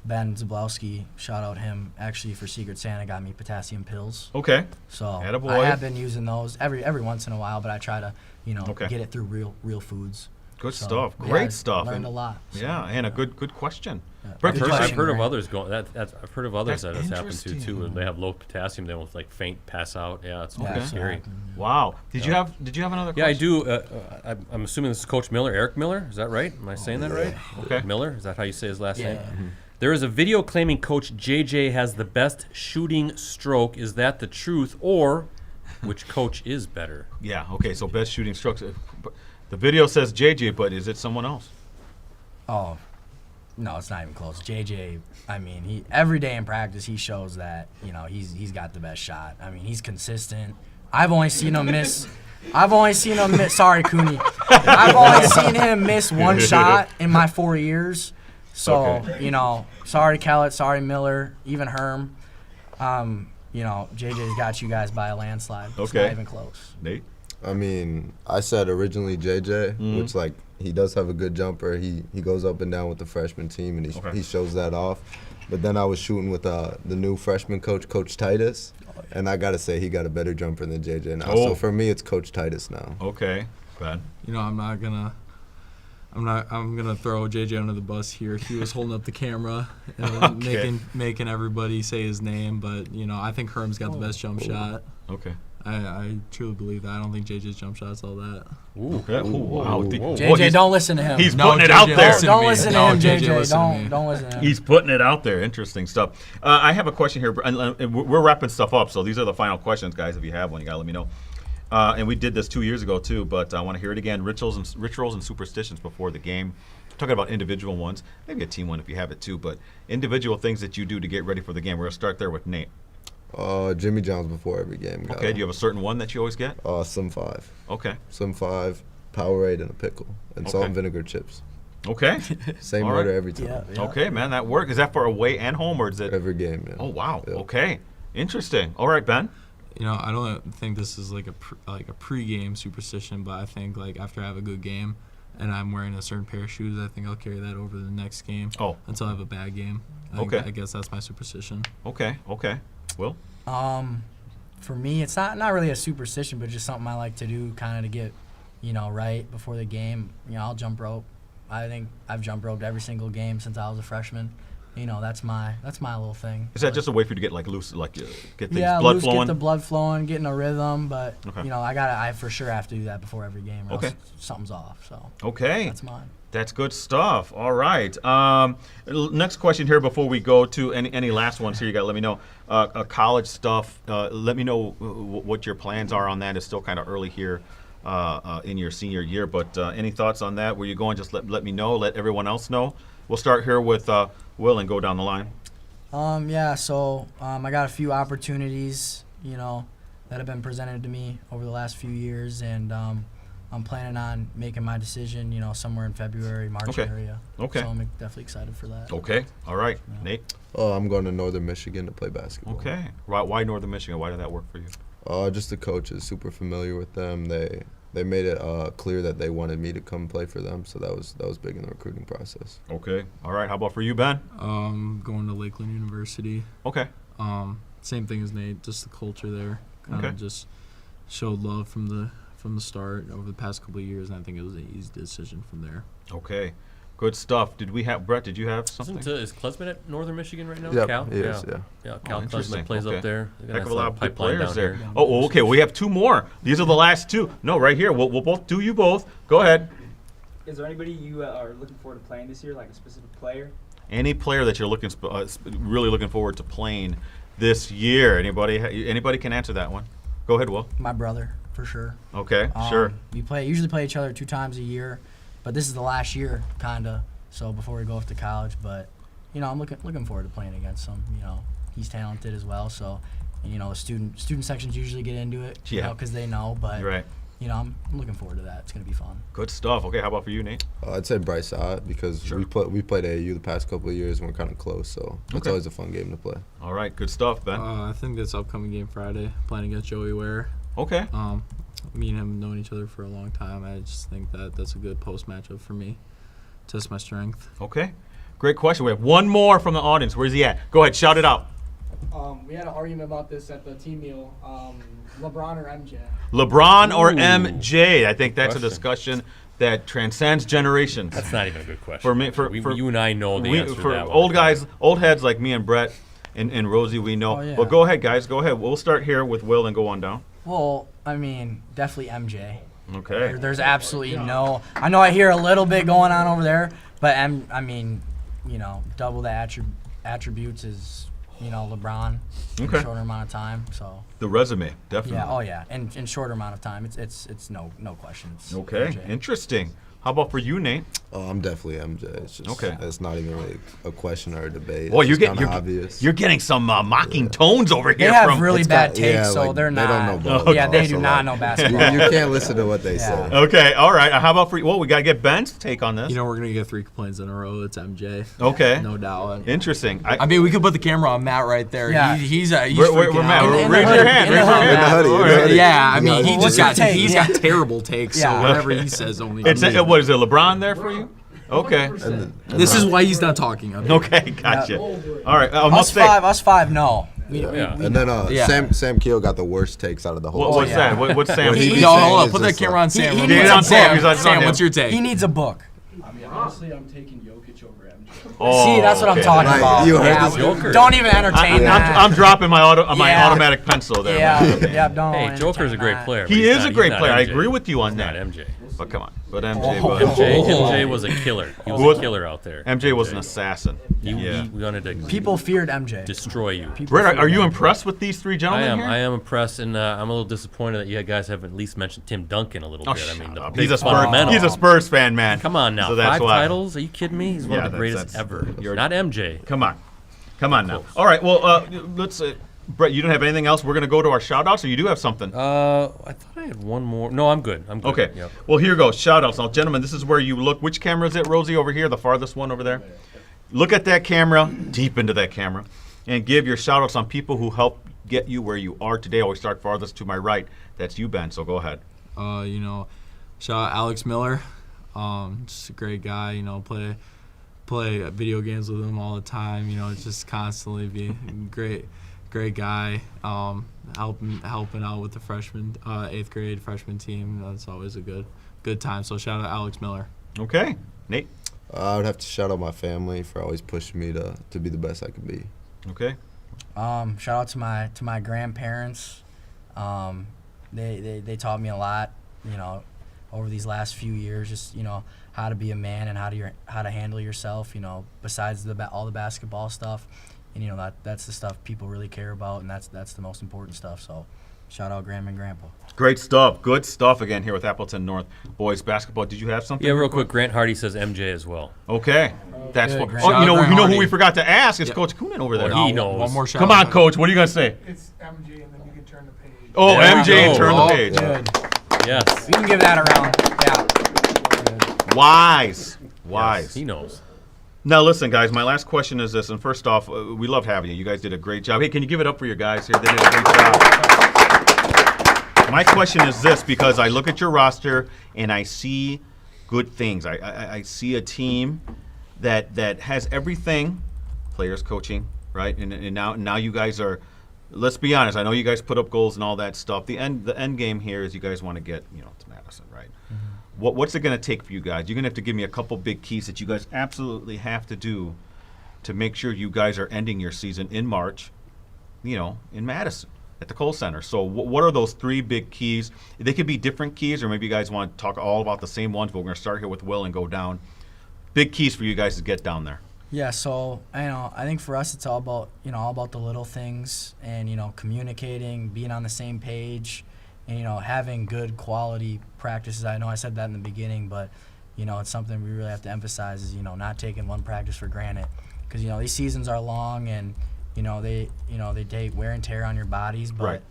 Ben Zablowski, shout out him, actually for Secret Santa got me potassium pills. Okay. So Attaboy. I have been using those every once in a while, but I try to Okay. get it through real foods. Good So, stuff. yeah, Great stuff. Learned And- a lot. So, Yeah, and a good question. Brett, Good did you question, I've heard of Ray. others going. I've heard of others That's that has happened to too. interesting. And they have low potassium. They will like faint, pass out. Yeah, it's Yeah, pretty so scary. happened. Wow. Did you have another Yeah, I question? do. I'm assuming this is Coach Miller, Eric Miller. Is that right? Am I saying that right? Okay. Miller. Is that how you say his last Yeah. name? There is a video claiming Coach JJ has the best shooting stroke. Is that the truth, or which coach is better? Yeah, okay, so best shooting strokes. The video says JJ, but is it someone else? Oh, no, it's not even close. JJ, I mean, he every day in practice he shows that he's got the best shot. I mean, he's consistent. I've only seen him miss. Sorry, Cooney. I've only seen him miss one shot in my 4 years. So sorry Kellett, sorry Miller, even Herm. JJ's got you guys by a landslide. It's Okay. not even close. Nate? I mean, I said originally JJ, which like he does have a good jumper. He goes up and down with the freshman team, and he shows that off. But then I was shooting with the new freshman coach, Coach Titus, and I gotta say he got a better jumper than JJ now. Oh. So for me, it's Coach Titus now. Okay, Ben. I'm gonna throw JJ under the bus here. He was holding up the camera and making everybody say his name, but I think Herm's got the best jump shot. Okay. I truly believe that. I don't think JJ's jump shot's all that. Okay. Ooh, wow. JJ, don't listen to him. He's putting it out there. Don't listen to him, JJ. Don't listen to him. He's putting it out there. Interesting stuff. I have a question here, and we're wrapping stuff up, so these are the final questions, guys. If you have one, you got to let me know. And we did this 2 years ago, too, but I want to hear it again. Rituals and superstitions before the game. Talking about individual ones, maybe a team one if you have it, too, but individual things that you do to get ready for the game. We're going to start there with Nate. Jimmy John's before every game. Okay, do you have a certain one that you always get? Some 5. Okay. Some 5, Powerade, and a pickle, and salt and vinegar chips. Okay. Same All order right. every time. Yeah. Okay, man, that works. Is that for away and home, or is it? Every game, yeah. Oh, wow. Yeah. Okay. Interesting. All right, Ben. I don't think this is like a pre-game superstition, but I think like after I have a good game and I'm wearing a certain pair of shoes, I think I'll carry that over to the next game. Oh. Until I have a bad game. I guess that's my superstition. Okay. Will? For me, it's not really a superstition, but just something I like to do, kind of to get, right before the game. I'll jump rope. I think I've jump roped every single game since I was a freshman. That's my little thing. Is that just a way for you to get like loose, like get things blood flowing? Get the blood flowing, get in a rhythm. But Okay. I for sure have to do that before every game, or Okay. else something's off. So Okay. that's mine. That's good stuff. All right. Next question here before we go to any last ones here. You got to let me know. College stuff. Let me know what your plans are on that. It's still kind of early here in your senior year, but any thoughts on that? Where you going? Just let me know. Let everyone else know. We'll start here with Will and go down the line. So I got a few opportunities, that have been presented to me over the last few years, and I'm planning on making my decision, somewhere in February, March area. Okay. So I'm definitely excited for that. Okay. All right. Yeah. Nate? I'm going to Northern Michigan to play basketball. Okay. Why Northern Michigan? Why did that work for you? Just the coach is super familiar with them. They made it clear that they wanted me to come play for them, so that was big in the recruiting process. Okay. All right. How about for you, Ben? Going to Lakeland University. Okay. Same thing as Nate, just the culture there. Kind of just showed love from the start over the past couple of years, and I think it was an easy decision from there. Okay. Good stuff. Brett, did you have something? Is Klesman at Northern Michigan right now? Yep, Cal? he is, yeah. Yeah, Cal interesting. Klesman plays Okay. up there. They got a Heck of a nice lot of good pipeline players down there. here. Oh, okay. We have 2 more. These are the last 2. No, right here. We'll both do you both. Go ahead. Is there anybody you are looking forward to playing this year, like a specific player? Any player that you're really looking forward to playing this year? Anybody can answer that one. Go ahead, Will. My brother, for sure. Okay, sure. We usually play each other 2 times a year, but this is the last year, kinda. So before we go off to college, but I'm looking forward to playing against him. He's talented as well, so the student sections usually get into it, because they know. But You're right. I'm looking forward to that. It's gonna be fun. Good stuff. Okay, how about for you, Nate? I'd say Bryce Ott because we played AAU the past couple of years and we're kind of close, so it's always a fun game to play. All right, good stuff, Ben. I think this upcoming game Friday, playing against Joey Ware. Okay. Me and him have known each other for a long time. I just think that's a good post matchup for me. Test my strength. Okay. Great question. We have one more from the audience. Where's he at? Go ahead, shout it out. We had an argument about this at the team meal. LeBron or MJ? LeBron or MJ? I think that's a discussion that transcends generations? That's not even a good question. For me, you and I know the answer to for that one. old guys, old heads like me and Brett and Rosie, we know. Oh, yeah. Well, go ahead, guys. Go ahead. We'll start here with Will and go on down. Well, I mean, definitely MJ. Okay. There's absolutely no. I know I hear a little bit going on over there, but I mean, double the attributes is, LeBron in a shorter amount of time. So the resume, definitely. Yeah. Oh yeah. In shorter amount of time, it's no question. It's okay. MJ. Interesting. How about for you, Nate? Oh, I'm definitely MJ. It's just okay. It's not even really a question or a debate. Well, you're obvious. You're getting some mocking tones over here. They have really bad takes, so they're not. They don't know ball. Yeah, they do not know basketball. You can't listen to what they say. Okay, all right. How about for you? Well, we got to get Ben's take on this. We're going to get 3 complaints in a row. It's MJ. Okay. No doubt. Interesting. I mean, we could put the camera on Matt right there. Yeah. He's We're Matt. Raise your hand. Yeah, I mean, he's got terrible takes, so Yeah. whatever he says only. What is it, LeBron there for you? Okay. This is why he's not talking. Okay, gotcha. All right. Us five, no. And then Sam Keel got the worst takes out of the whole. What's that? What's Sam? Hold on. Put that camera on Sam. He needs a Sam, what's your take? He needs a book. I mean, honestly, I'm taking Jokic over MJ. Oh, see, that's what I'm talking about. You heard this? Joker. Don't even entertain that. I'm dropping my automatic pencil there. Yeah, don't. Hey, Joker's a great player. He is a great player. I agree with you on Not that. MJ. But come on. But MJ was a killer. He was a killer out there. MJ was an assassin. He wanted to People feared MJ. destroy you. Brett, are you impressed with these 3 gentlemen here? I am impressed, and I'm a little disappointed that you guys have at least mentioned Tim Duncan a little bit. I mean, he's a Spurs fan, man. Come on now, So that's 5 why. titles? Are you kidding me? He's one of the greatest ever. Not MJ. Come on now. All right, well, let's. Brett, you don't have anything else? We're going to go to our shout-outs, or you do have something? I thought I had one more. No, I'm good. Okay. Yep. Well, here goes. Shout-outs. Now, gentlemen, this is where you look. Which camera is it, Rosie, over here? The farthest one over there? Look at that camera, deep into that camera, and give your shout-outs on people who helped get you where you are today. Always start farthest to my right. That's you, Ben, so go ahead. Shout out Alex Miller. Just a great guy, play video games with him all the time, just constantly be great guy. Helping out with the freshman, 8th grade freshman team. That's always a good time. So shout out Alex Miller. Okay. Nate? I would have to shout out my family for always pushing me to be the best I could be. Okay. Shout out to my grandparents. They taught me a lot, over these last few years, just how to be a man and how to handle yourself, besides all the basketball stuff, and that's the stuff people really care about, and that's the most important stuff. So shout out Grandma and Grandpa. Great stuff. Good stuff again here with Appleton North boys basketball. Did you have something? Yeah, real quick. Grant Hardy says MJ as well. Okay. That's what. Grant. Oh, you know Hardy. who we forgot to ask is Coach Coonan over there. He knows. One more shout Come on, Coach. What are you gonna say? It's MJ, and then you can turn the page. Oh, There we MJ, go. and turn the page. Good. Yes. You can give that around. Yeah. Wise. Yes, he knows. Now, listen, guys, my last question is this. And first off, we love having you. You guys did a great job. Hey, can you give it up for your guys here? They did a great job. My question is this, because I look at your roster and I see good things. I see a team that has everything, players, coaching, right? And now you guys are, let's be honest, I know you guys put up goals and all that stuff. The end game here is you guys want to get, to Madison, right? Mm-hmm. What's it going to take for you guys? You're going to have to give me a couple big keys that you guys absolutely have to do to make sure you guys are ending your season in March, in Madison at the Kohl Center. So what are those 3 big keys? They could be different keys, or maybe you guys want to talk all about the same ones, but we're going to start here with Will and go down. Big keys for you guys to get down there. Yeah, so I think for us it's all about all about the little things, and communicating, being on the same page, and having good quality practices. I know I said that in the beginning, but it's something we really have to emphasize is not taking one practice for granted, because these seasons are long, and they take wear and tear on your bodies, but right.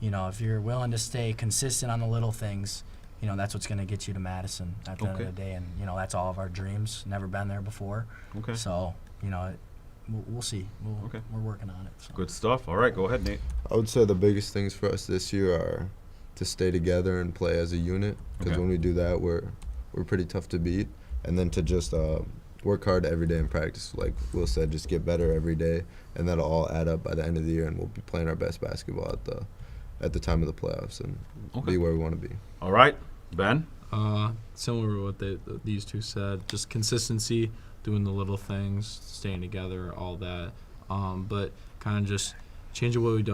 If you're willing to stay consistent on the little things, that's what's going to get you to Madison at the end of the day. And, that's all of our dreams. Never been there before. Okay. So, we'll see. We're working on it. So. Good stuff. All right, go ahead, Nate. I would say the biggest things for us this year are to stay together and play as a unit, because when we do that, we're pretty tough to beat. And then to just work hard every day in practice. Like Will said, just get better every day, and that'll all add up by the end of the year, and we'll be playing our best basketball at the time of the playoffs and be where we want to be. All right, Ben, Similar to what these two said, just consistency, doing the little things, staying together, all that. But kind of just changing what we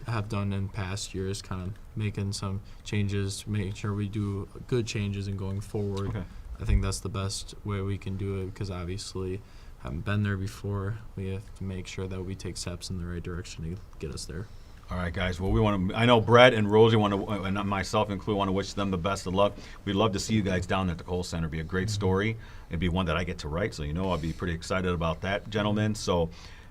have done in past years, kind of making some changes, making sure we do good changes and going forward. Okay. I think that's the best way we can do it because obviously haven't been there before. We have to make sure that we take steps in the right direction to get us there. All right, guys. Well, we want to. I know Brett and Rosie want to, and myself included, want to wish them the best of luck. We'd love to see you guys down at the Kohl Center. It'd be a great story. It'd be one that I get to write, so I'll be pretty excited about that, gentlemen. So,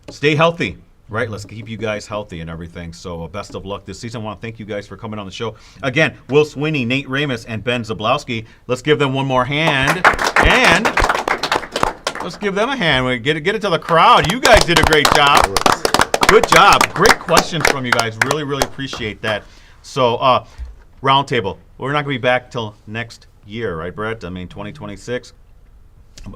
stay healthy. Right, let's keep you guys healthy and everything. So best of luck this season. I want to thank you guys for coming on the show. Again, Will Sweeney, Nate Ramus, and Ben Zablowski. Let's give them one more hand. And let's give them a hand. Get it to the crowd. You guys did a great job. Good job. Great questions from you guys. Really, really appreciate that. So, Roundtable. We're not going to be back till next year, right, Brett? I mean, 2026.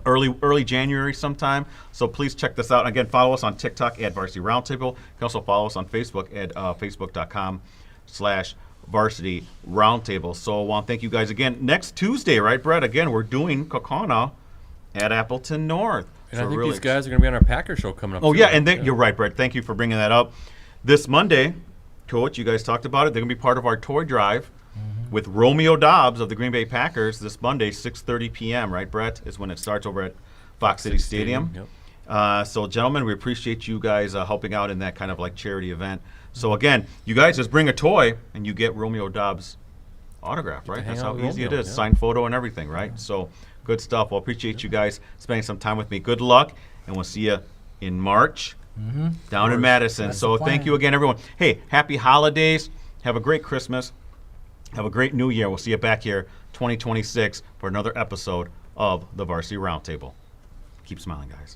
Early January sometime. So please check this out. Again, follow us on TikTok at Varsity Roundtable. You can also follow us on Facebook at facebook.com/Varsity Roundtable. So I want to thank you guys again. Next Tuesday, right, Brett? Again, we're doing Kokona at Appleton North. And so I think these guys are going to be on our Packer show coming up. Oh, too, yeah, right? and you're right, Brett. Thank you for bringing that up. This Monday, Coach, you guys talked about it. They're going to be part of our toy drive with Romeo Dobbs of the Green Bay Packers this Monday, 6:30 p.m., right, Brett, is when it starts over at Fox City Stadium. Yep. So, gentlemen, we appreciate you guys helping out in that kind of like charity event. So, again, you guys just bring a toy and you get Romeo Dobbs' autograph, right? That's how easy it is. Yeah. Signed photo and everything, right? So, good stuff. Well, appreciate you guys spending some time with me. Good luck, and we'll see you in March down in Madison. That's So, the plan. thank you again, everyone. Hey, happy holidays. Have a great Christmas. Have a great new year. We'll see you back here 2026 for another episode of the Varsity Roundtable. Keep smiling, guys.